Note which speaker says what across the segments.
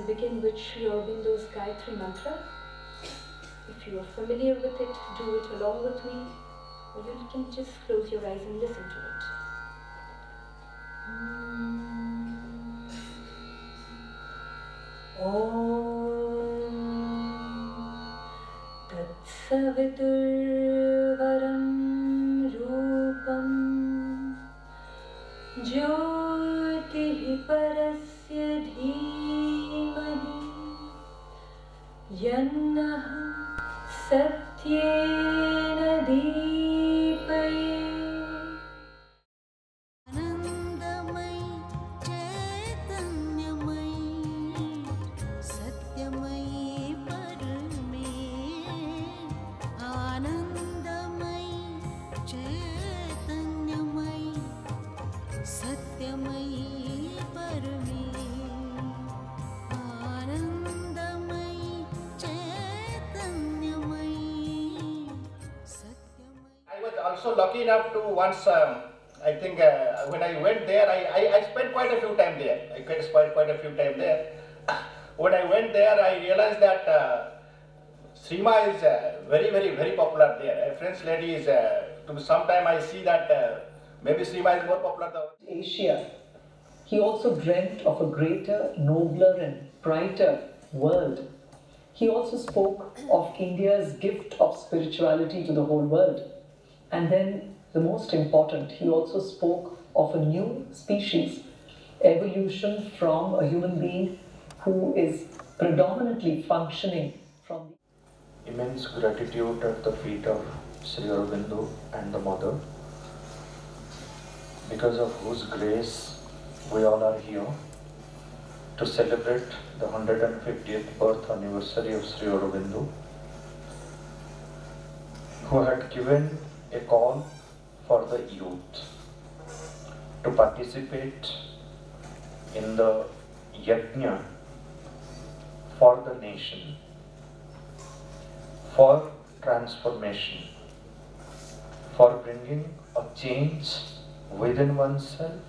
Speaker 1: begin with Sri Aurobindo's Gayatri Mantra. If you are familiar with it, do it along with me, or you can just close your eyes and listen to it. Om Tat Saviturvaram Rupam Jyotihi Parasya Dhimahi Yannah Satyena Deepaye.
Speaker 2: Also lucky enough to once, I think when I went there, I spent quite a few time there. I spent quite a few time there. When I went there, I realized that Srima is very popular there. A French lady is, sometime I see that maybe Srima is more popular than
Speaker 3: Asia. He also dreamt of a greater, nobler and brighter world. He also spoke of India's gift of spirituality to the whole world. And then, the most important, he also spoke of a new species, evolution from a human being who is predominantly functioning from the
Speaker 4: immense gratitude at the feet of Sri Aurobindo and the Mother, because of whose grace we all are here to celebrate the 150th birth anniversary of Sri Aurobindo, who had given a call for the youth to participate in the yajna for the nation, for transformation, for bringing a change within oneself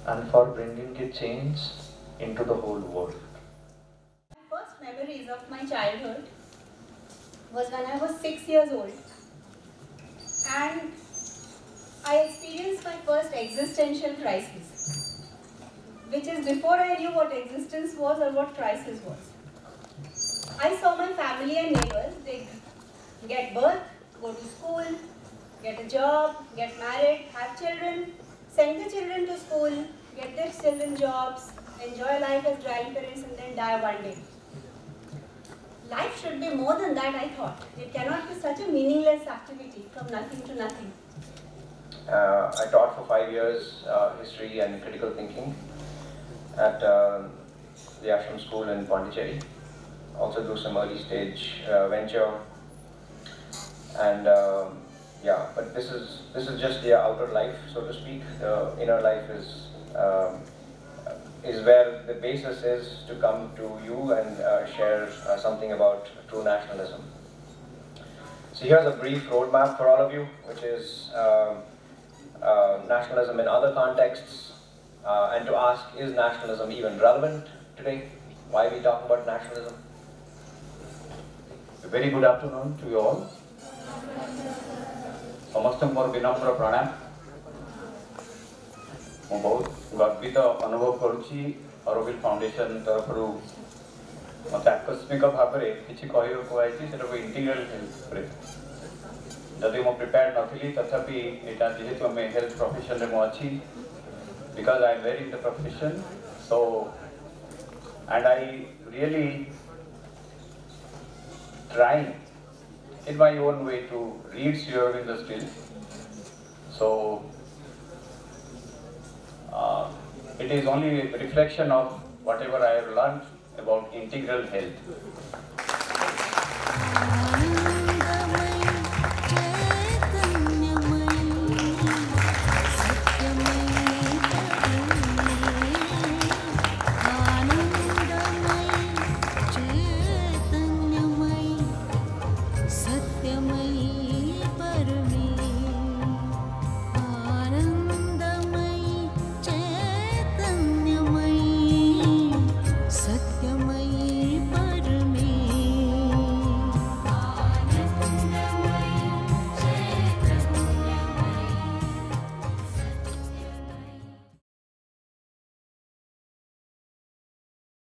Speaker 4: and for bringing a change into the whole world.
Speaker 5: My first memories of my childhood was when I was 6 years old. And I experienced my first existential crisis, which is before I knew what existence was or what crisis was. I saw my family and neighbors, they get birth, go to school, get a job, get married, have children, send the children to school, get their children jobs, enjoy life as grandparents and then die one day. Life should be more than that, I thought. It cannot be such a meaningless activity from nothing to nothing.
Speaker 6: I taught for 5 years history and critical thinking at the Ashram School in Pondicherry. Also do some early stage venture, and yeah. But this is just the outer life, so to speak. The inner life is where the basis is to come to you and share something about true nationalism. So here's a brief roadmap for all of you, which is nationalism in other contexts, and to ask, is nationalism even relevant today? Why are we talking about nationalism?
Speaker 7: A very good afternoon to you all. समस्तଙ୍କୁ ମୋର ବିନମ୍ର ପ୍ରଣାମ। ମୁଁ ବହୁତ ଗର୍ବିତ ଅନୁଭବ କରୁଛି Aurobindo foundation ତରଫରୁ ମୋତେ ଆକସ୍ମିକ ଭାବରେ କିଛି କହିବାକୁ ଆଇଛି ସେଟାକୁ ଇଣ୍ଟିଗ୍ରାଲ ହେଲ୍ଥ ଉପରେ। ଯଦି ମୁଁ ପ୍ରିପେୟାର୍ଡ ନଥିଲି ତଥାପି ଏଇଟା ଯେହେତୁ ଆମେ ହେଲ୍ଥ ପ୍ରଫେସନରେ ମୁଁ ଅଛି, because I am very in the profession, so and I really trying in my own way to read Sri Aurobindo still. So it is only a reflection of whatever I have learned about integral health.